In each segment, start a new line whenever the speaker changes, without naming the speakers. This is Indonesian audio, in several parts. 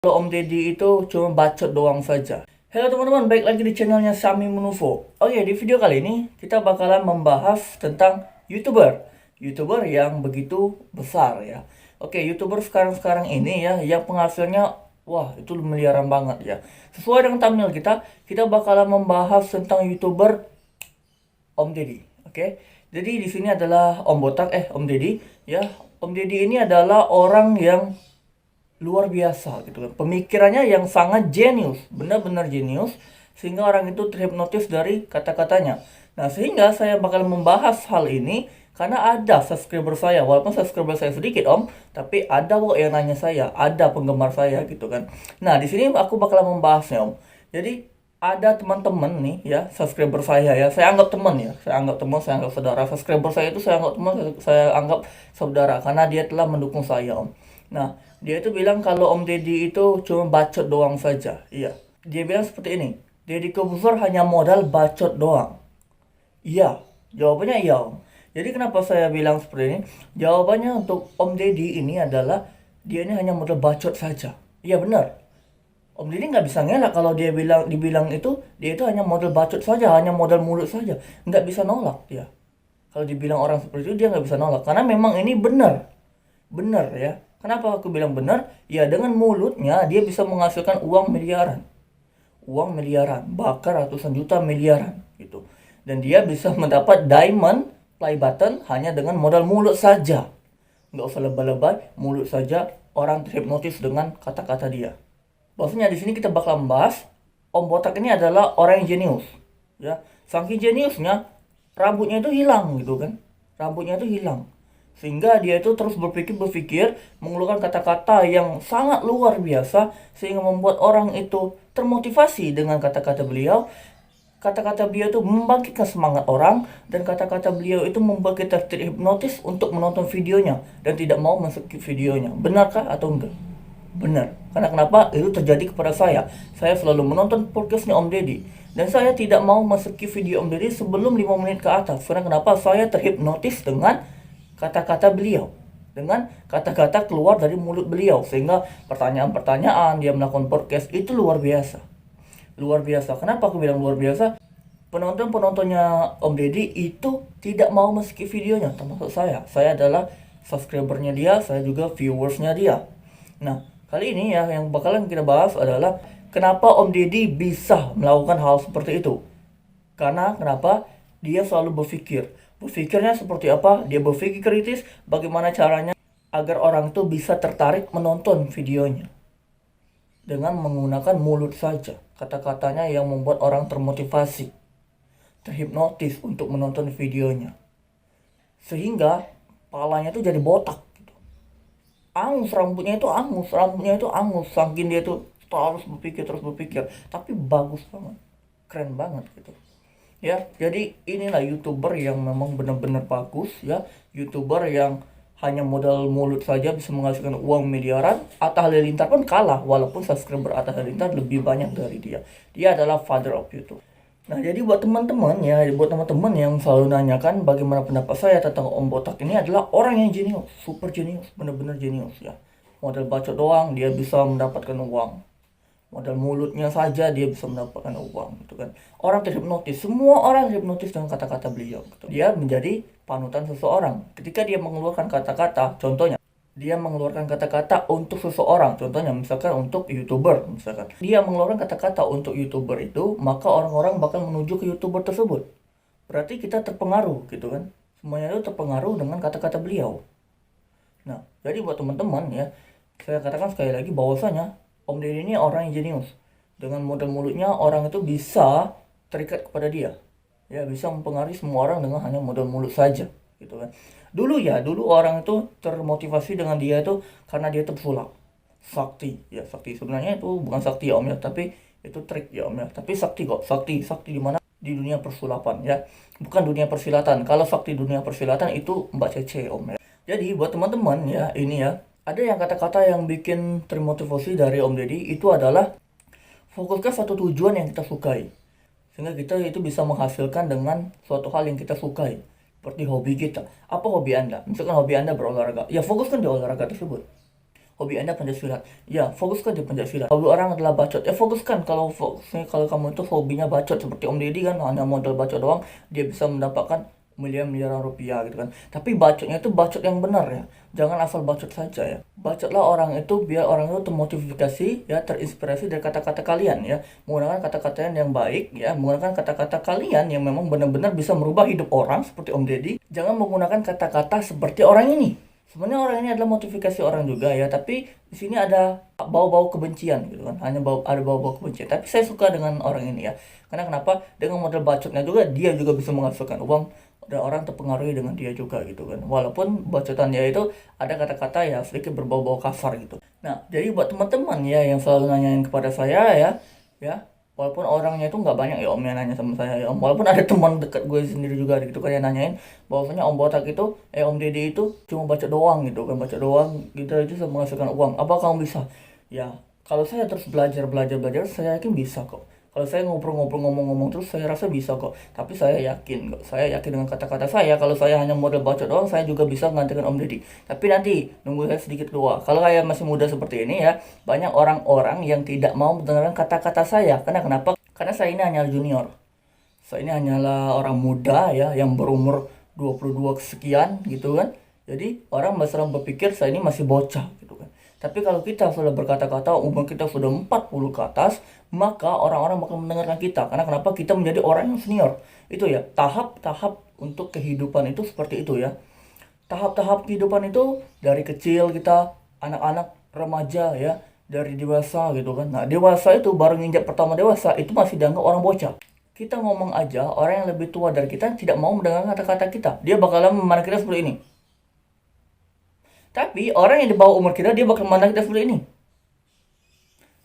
Kalau Om Deddy itu cuma bacot doang saja. Halo teman-teman, baik lagi di channelnya Sami Munufo. Oke, di video kali ini kita bakalan membahas tentang YouTuber. YouTuber yang begitu besar ya. Oke, YouTuber sekarang-sekarang ini ya, yang penghasilnya wah itu miliaran banget ya. Sesuai dengan thumbnail kita bakalan membahas tentang YouTuber Om Deddy. Oke. Jadi di sini adalah Om Deddy ya. Om Deddy ini adalah orang yang luar biasa gitu kan. Pemikirannya yang sangat jenius, benar-benar jenius, sehingga orang itu terhipnotis dari kata-katanya. Nah, sehingga saya bakal membahas hal ini karena ada subscriber saya, walaupun subscriber saya sedikit Om, tapi ada kok yang nanya saya, ada penggemar saya gitu kan. Nah, di sini aku bakal membahasnya Om. Jadi ada teman-teman nih ya, subscriber saya ya, saya anggap teman ya, saya anggap teman, saya anggap saudara. Subscriber saya itu saya anggap teman, saya anggap saudara karena dia telah mendukung saya Om. Nah, dia itu bilang kalau Om Deddy itu cuma bacot doang saja. Iya. Dia bilang seperti ini. Deddy Corbuzier hanya modal bacot doang. Iya. Jawabannya iya, Om. Jadi kenapa saya bilang seperti ini? Jawabannya untuk Om Deddy ini adalah dia ini hanya modal bacot saja. Iya benar. Om Deddy nggak bisa ngelak kalau dibilang itu dia itu hanya modal bacot saja, hanya modal mulut saja. Nggak bisa nolak dia. Kalau dibilang orang seperti itu dia nggak bisa nolak karena memang ini benar. Benar ya. Kenapa aku bilang benar? Ya dengan mulutnya dia bisa menghasilkan uang miliaran. Uang miliaran, bahkan ratusan juta miliaran gitu. Dan dia bisa mendapat diamond play button hanya dengan modal mulut saja. Nggak usah lebay-lebay, mulut saja orang terhipnotis dengan kata-kata dia. Maksudnya di sini kita bakal membahas Om Botak ini adalah orang yang jenius. Ya, saking jeniusnya rambutnya itu hilang gitu kan. Rambutnya itu hilang. Sehingga dia itu terus berpikir mengeluarkan kata-kata yang sangat luar biasa sehingga membuat orang itu termotivasi dengan kata-kata beliau. Kata-kata beliau itu membangkitkan semangat orang dan kata-kata beliau itu membuat kita terhipnotis untuk menonton videonya dan tidak mau men-skip videonya. Benarkah atau enggak? Benar. Karena kenapa? Itu terjadi kepada saya. Saya selalu menonton podcastnya Om Deddy dan saya tidak mau men-skip video Om Deddy sebelum 5 menit ke atas. Karena kenapa? Saya terhipnotis dengan kata-kata beliau, dengan kata-kata keluar dari mulut beliau, sehingga pertanyaan-pertanyaan dia melakukan podcast itu luar biasa. Luar biasa. Kenapa aku bilang luar biasa? Penonton-penontonnya Om Deddy itu tidak mau skip videonya, termasuk saya. Saya adalah subscribernya dia, saya juga viewersnya dia. Nah, kali ini ya yang bakalan kita bahas adalah kenapa Om Deddy bisa melakukan hal seperti itu. Karena kenapa? Dia selalu berpikir. Berpikirnya seperti apa? Dia berpikir kritis bagaimana caranya agar orang itu bisa tertarik menonton videonya. Dengan menggunakan mulut saja. Kata-katanya yang membuat orang termotivasi. Terhipnotis untuk menonton videonya. Sehingga kepalanya itu jadi botak. Angus, rambutnya itu angus. Saking dia tuh terus berpikir. Tapi bagus banget. Keren banget gitu. Ya, jadi inilah YouTuber yang memang benar-benar bagus ya. YouTuber yang hanya modal mulut saja bisa menghasilkan uang miliaran. Atta Halilintar pun kalah walaupun subscriber Atta Halilintar lebih banyak dari dia. Dia adalah father of YouTube. Nah, jadi buat teman-teman ya, buat teman-teman yang selalu nanyakan bagaimana pendapat saya tentang Om Botak ini adalah orang yang jenius, super jenius, benar-benar jenius ya. Modal bacot doang dia bisa mendapatkan uang. Modal mulutnya saja dia bisa mendapatkan uang gitu kan. Orang terhipnotis, semua orang terhipnotis dengan kata-kata beliau gitu. Dia menjadi panutan seseorang. Ketika dia mengeluarkan kata-kata, contohnya dia mengeluarkan kata-kata untuk seseorang, contohnya misalkan untuk YouTuber, misalkan. Dia mengeluarkan kata-kata untuk YouTuber itu, maka orang-orang bakal menuju ke YouTuber tersebut. Berarti kita terpengaruh gitu kan. Semuanya itu terpengaruh dengan kata-kata beliau. Nah, jadi buat teman-teman ya, saya katakan sekali lagi bahwasanya Om Deddy ini orang yang jenius. Dengan modal mulutnya orang itu bisa terikat kepada dia. Ya, bisa mempengaruhi semua orang dengan hanya modal mulut saja, gitu kan. Dulu orang itu termotivasi dengan dia itu karena dia itu pesulap. Sakti, ya sakti. Sebenarnya itu bukan sakti ya Om ya, tapi itu trik ya Om ya. Tapi sakti kok, sakti di mana? Di dunia persulapan ya. Bukan dunia persilatan. Kalau sakti dunia persilatan itu Mbak Cece Om ya. Jadi buat teman-teman ya, ini ya, ada yang kata-kata yang bikin termotivasi dari Om Deddy itu adalah fokuskan satu tujuan yang kita sukai. Sehingga kita itu bisa menghasilkan dengan suatu hal yang kita sukai. Seperti hobi kita. Apa hobi Anda? Misalkan hobi Anda berolahraga. Ya fokuskan di olahraga tersebut. hobi Anda pencaksilat. Ya, fokuskan di pencaksilat. Hobi orang adalah bacot. Ya, fokuskan. Kalau kamu itu hobinya bacot seperti Om Deddy kan, hanya modal bacot doang, dia bisa mendapatkan miliar-miliaran rupiah gitu kan. Tapi bacotnya itu bacot yang benar ya. Jangan asal bacot saja ya. Bacotlah orang itu biar orang itu termotivasi ya, terinspirasi dari kata-kata kalian ya. Menggunakan kata-kata yang baik ya, menggunakan kata-kata kalian yang memang benar-benar bisa merubah hidup orang seperti Om Deddy. Jangan menggunakan kata-kata seperti orang ini. Sebenarnya orang ini adalah motivasi orang juga ya, tapi di sini ada bau-bau kebencian gitu kan. Ada bau-bau kebencian. Tapi saya suka dengan orang ini ya. Karena kenapa? Dengan model bacotnya juga dia juga bisa menghasilkan uang dan orang terpengaruhi dengan dia juga gitu kan. Walaupun bacotan dia itu ada kata-kata ya sedikit berbau-bau kasar gitu. Nah, jadi buat teman-teman ya yang selalu nanyain kepada saya ya, walaupun orangnya itu nggak banyak ya Om yang nanya sama saya ya Om. Walaupun ada teman dekat gue sendiri juga gitu kan yang nanyain bahwasanya Om Botak itu Om Deddy itu cuma baca doang gitu kan, baca doang gitu itu bisa menghasilkan uang. Apa kamu bisa? Ya, kalau saya terus belajar, saya yakin bisa kok. Kalau saya ngobrol-ngobrol ngomong-ngomong terus saya rasa bisa kok. Tapi saya yakin kok. Saya yakin dengan kata-kata saya. Kalau saya hanya model baca doang, saya juga bisa menggantikan Om Deddy. Tapi nanti nunggu saya sedikit tua. Kalau saya masih muda seperti ini ya, banyak orang-orang yang tidak mau mendengarkan kata-kata saya. Karena kenapa? Karena saya ini hanya junior. Saya ini hanyalah orang muda ya yang berumur 22 sekian gitu kan. Jadi orang selalu berpikir saya ini masih bocah gitu kan. Tapi kalau kita sudah berkata-kata umur kita sudah 40 ke atas, maka orang-orang bakal mendengarkan kita. Karena kenapa? Kita menjadi orang yang senior. Itu ya, tahap-tahap untuk kehidupan itu seperti itu ya. Tahap-tahap kehidupan itu dari kecil kita, anak-anak, remaja ya, dari dewasa gitu kan. Nah, dewasa itu baru nginjak pertama dewasa, itu masih dianggap orang bocah. Kita ngomong aja, orang yang lebih tua dari kita tidak mau mendengar kata-kata kita. Dia bakalan memandang kita seperti ini. Tapi orang yang di bawah umur kita dia bakal memandang kita seperti ini.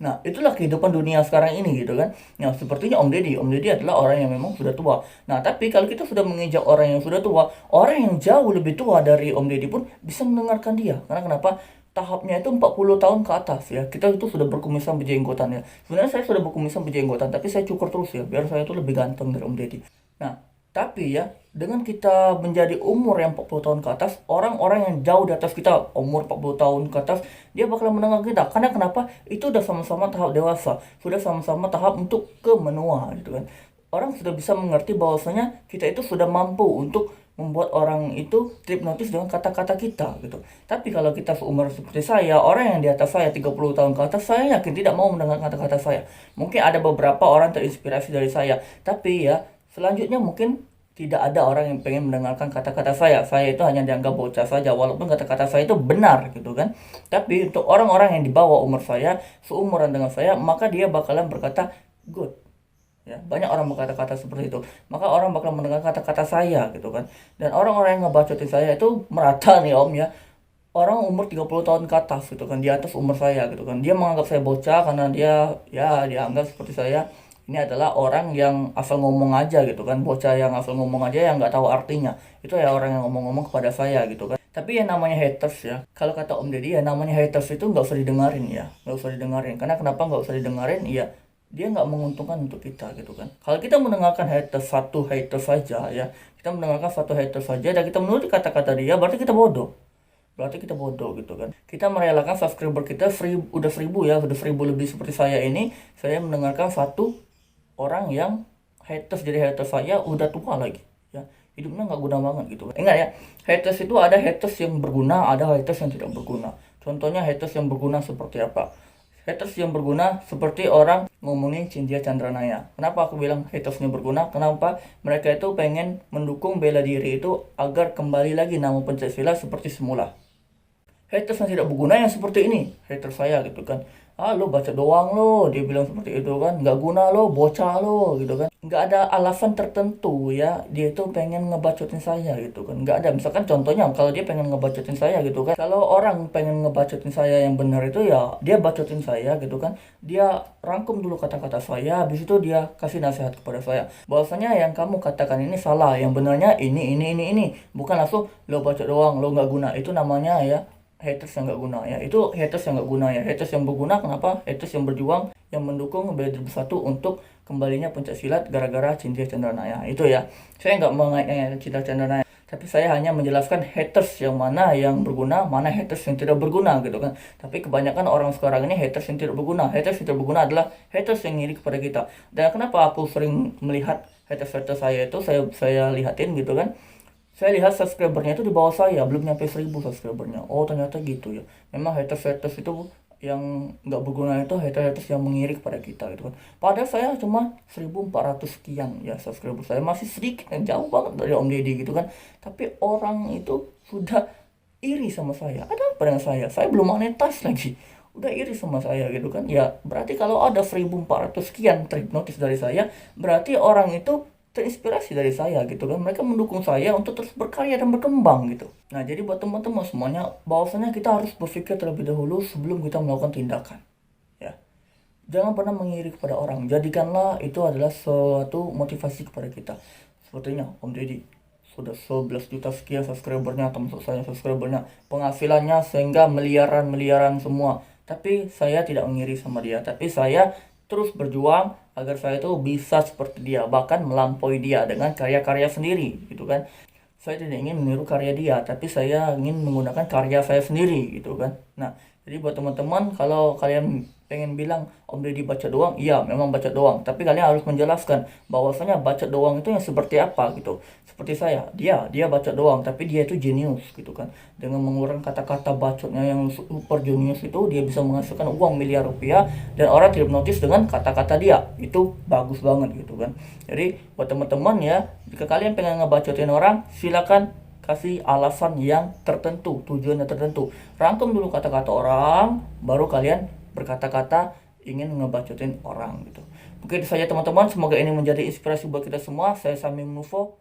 Nah, itulah kehidupan dunia sekarang ini gitu kan. Nah, sepertinya Om Deddy adalah orang yang memang sudah tua. Nah, tapi kalau kita sudah menginjak orang yang sudah tua, orang yang jauh lebih tua dari Om Deddy pun bisa mendengarkan dia. Karena kenapa? Tahapnya itu 40 tahun ke atas ya. Kita itu sudah berkumisan berjenggotan ya. Sebenarnya saya sudah berkumisan berjenggotan, tapi saya cukur terus ya, biar saya itu lebih ganteng dari Om Deddy. Nah, tapi ya, dengan kita menjadi umur yang 40 tahun ke atas, orang-orang yang jauh di atas kita, umur 40 tahun ke atas, dia bakal mendengar kita. Karena kenapa? Itu udah sama-sama tahap dewasa, sudah sama-sama tahap untuk ke menua gitu kan. Orang sudah bisa mengerti bahwasanya kita itu sudah mampu untuk membuat orang itu terhipnotis dengan kata-kata kita gitu. Tapi kalau kita seumur seperti saya, orang yang di atas saya 30 tahun ke atas, saya yakin tidak mau mendengar kata-kata saya. Mungkin ada beberapa orang terinspirasi dari saya, tapi ya selanjutnya mungkin tidak ada orang yang pengen mendengarkan kata-kata saya. Saya itu hanya dianggap bocah saja, walaupun kata-kata saya itu benar gitu kan. Tapi untuk orang-orang yang di bawah umur saya, seumuran dengan saya, maka dia bakalan berkata good. Ya, banyak orang berkata-kata seperti itu. Maka orang bakal mendengar kata-kata saya gitu kan. Dan orang-orang yang ngebacotin saya itu merata nih Om ya. Orang umur 30 tahun ke atas gitu kan, di atas umur saya gitu kan. Dia menganggap saya bocah karena dia anggap seperti saya ini adalah orang yang asal ngomong aja gitu kan, bocah yang asal ngomong aja yang nggak tahu artinya. Itu ya orang yang ngomong-ngomong kepada saya gitu kan. Tapi yang namanya haters ya, kalau kata Om Deddy ya namanya haters itu nggak usah didengarin ya, nggak usah didengarin. Karena kenapa nggak usah didengarin? Iya, dia nggak menguntungkan untuk kita gitu kan. Kalau kita mendengarkan satu hater saja ya, kita mendengarkan satu hater saja dan kita menuruti kata-kata dia, berarti kita bodoh. Berarti kita bodoh gitu kan. Kita merelakan subscriber kita udah 1000 ya, udah 1000 lebih seperti saya ini. Saya mendengarkan satu orang yang haters, jadi haters saya udah tua lagi ya, hidupnya nggak guna banget gitu. Ingat ya, haters itu ada haters yang berguna, ada haters yang tidak berguna. Contohnya haters yang berguna seperti apa? Haters yang berguna seperti orang ngomongin Cynthia Chandranaya. Kenapa aku bilang hatersnya berguna? Kenapa? Mereka itu pengen mendukung bela diri itu agar kembali lagi nama Pancasila seperti semula. Haters yang tidak berguna yang seperti ini, haters saya gitu kan. Lo baca doang lo, dia bilang seperti itu kan, nggak guna lo, bocah lo gitu kan. Nggak ada alasan tertentu ya, dia itu pengen ngebacotin saya gitu kan. Nggak ada, misalkan contohnya kalau dia pengen ngebacotin saya gitu kan. Kalau orang pengen ngebacotin saya yang benar itu ya, dia bacotin saya gitu kan. Dia rangkum dulu kata-kata saya, habis itu dia kasih nasihat kepada saya. Bahwasanya yang kamu katakan ini salah, yang benarnya ini. Bukan langsung lo baca doang, lo nggak guna, itu namanya ya haters yang nggak guna ya. Itu haters yang nggak guna ya. Haters yang berguna kenapa? Haters yang berjuang, yang mendukung bela diri bersatu untuk kembalinya pencaksilat gara-gara Cynthia Chandranaya. Itu ya, saya nggak mengaitkan Cynthia Chandranaya. Tapi saya hanya menjelaskan haters yang mana yang berguna, mana haters yang tidak berguna gitu kan. Tapi kebanyakan orang sekarang ini haters yang tidak berguna. Haters yang tidak berguna adalah haters yang ngiri kepada kita. Dan kenapa aku sering melihat haters-haters saya itu, saya lihatin gitu kan. Saya lihat subscribernya itu di bawah saya, belum nyampe 1000 subscribernya. Oh ternyata gitu ya. Memang haters-haters itu yang nggak berguna itu haters-haters yang mengiri kepada kita gitu kan. Padahal saya cuma 1400 sekian ya subscriber saya, masih sedikit, jauh banget dari Om Deddy gitu kan. Tapi orang itu sudah iri sama saya. Ada apa dengan saya? Saya belum monetize lagi. Udah iri sama saya gitu kan. Ya berarti kalau ada 1400 sekian terhipnotis dari saya, berarti orang itu terinspirasi dari saya gitu kan. Mereka mendukung saya untuk terus berkarya dan berkembang gitu. Nah jadi buat teman-teman semuanya, bahwasanya kita harus berpikir terlebih dahulu sebelum kita melakukan tindakan ya. Jangan pernah mengiri kepada orang, jadikanlah itu adalah suatu motivasi kepada kita. Sepertinya Om Deddy sudah 11 juta sekian subscribernya, termasuk saya subscribernya, penghasilannya sehingga miliaran semua. Tapi saya tidak mengiri sama dia, tapi saya terus berjuang agar saya itu bisa seperti dia, bahkan melampaui dia dengan karya-karya sendiri gitu kan. Saya tidak ingin meniru karya dia, tapi saya ingin menggunakan karya saya sendiri gitu kan. Nah jadi buat teman-teman, kalau kalian pengen bilang Om Deddy baca doang, iya memang baca doang, tapi kalian harus menjelaskan bahwasanya baca doang itu yang seperti apa gitu. Seperti saya, dia baca doang, tapi dia itu jenius gitu kan. Dengan mengurang kata-kata bacotnya yang super jenius itu, dia bisa menghasilkan uang miliar rupiah dan orang tidak notice dengan kata-kata dia. Itu bagus banget gitu kan. Jadi buat teman-teman ya, jika kalian pengen ngebacotin orang, silakan kasih alasan yang tertentu, tujuannya tertentu. Rangkum dulu kata-kata orang, baru kalian berkata-kata ingin ngebacotin orang gitu. Mungkin itu saja teman-teman, semoga ini menjadi inspirasi buat kita semua. Saya Sami Munufo.